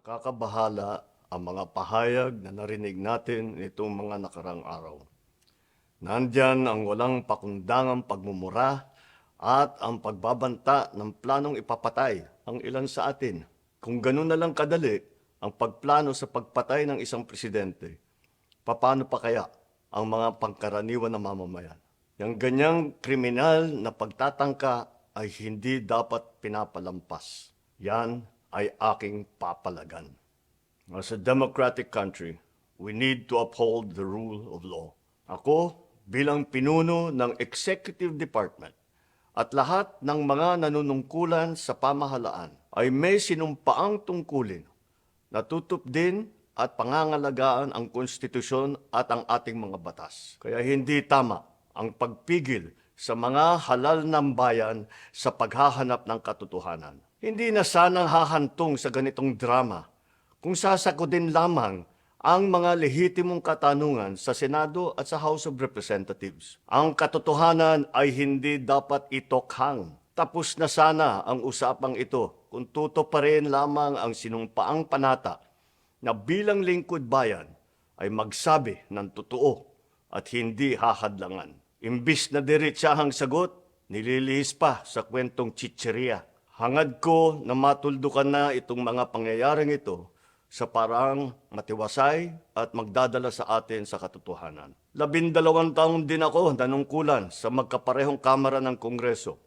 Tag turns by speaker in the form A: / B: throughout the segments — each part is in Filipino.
A: Nakakabahala ang mga pahayag na narinig natin nitong mga nakarang araw. Nandyan ang walang pakundangang pagmumura at ang pagbabanta ng planong ipapatay ang ilan sa atin. Kung ganun na lang kadali ang pagplano sa pagpatay ng isang presidente, paano pa kaya ang mga pangkaraniwan na mamamayan? Yung ganyang kriminal na pagtatangka ay hindi dapat pinapalampas. Yan ay aking papalagan. As a democratic country, we need to uphold the rule of law. Ako, bilang pinuno ng Executive Department at lahat ng mga nanunungkulan sa pamahalaan ay may sinumpaang tungkulin na tutupdin at pangangalagaan ang konstitusyon at ang ating mga batas. Kaya hindi tama ang pagpigil sa mga halal ng bayan sa paghahanap ng katotohanan. Hindi na sanang hahantong sa ganitong drama kung sasagutin lamang ang mga lehitimong katanungan sa Senado at sa House of Representatives. Ang katotohanan ay hindi dapat itokhang. Tapos na sana ang usapang ito kung tutuparin lamang ang sinumpaang panata na bilang lingkod bayan ay magsabi ng totoo at hindi hahadlangan. Imbis na diretsahang sagot, nililihis pa sa kwentong chicheria. Hangad ko na matuldukan na itong mga pangyayaring ito sa parang matiwasay at magdadala sa atin sa katotohanan. 12 taon din ako nanungkulan sa magkaparehong kamara ng Kongreso.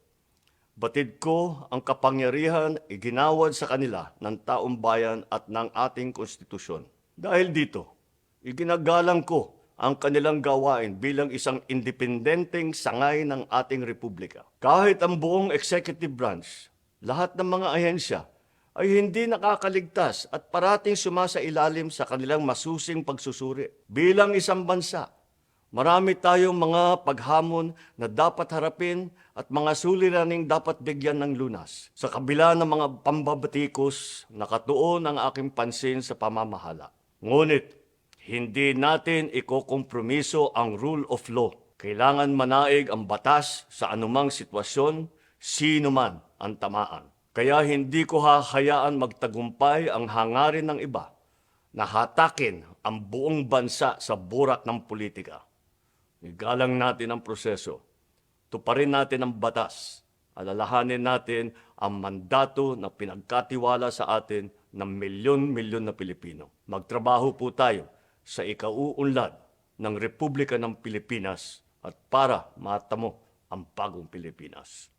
A: Batid ko ang kapangyarihan iginawad sa kanila ng taong bayan at ng ating konstitusyon. Dahil dito, iginagalang ko ang kanilang gawain bilang isang independenteng sangay ng ating republika. Kahit ang buong executive branch, lahat ng mga ahensya ay hindi nakakaligtas at parating sumasailalim sa kanilang masusing pagsusuri. Bilang isang bansa, marami tayong mga paghamon na dapat harapin at mga suliraning dapat bigyan ng lunas. Sa kabila ng mga pambabatikos, nakatuon ang aking pansin sa pamamahala. Ngunit, hindi natin ikokompromiso ang rule of law. Kailangan manaig ang batas sa anumang sitwasyon, sino man ang tamaan. Kaya hindi ko hahayaan magtagumpay ang hangarin ng iba na hatakin ang buong bansa sa burak ng politika. Igalang natin ang proseso. Tuparin natin ang batas. Alalahanin natin ang mandato na pinagkatiwala sa atin ng milyon-milyon na Pilipino. Magtrabaho po tayo sa ikauunlad ng Republika ng Pilipinas at para matamo ang bagong Pilipinas.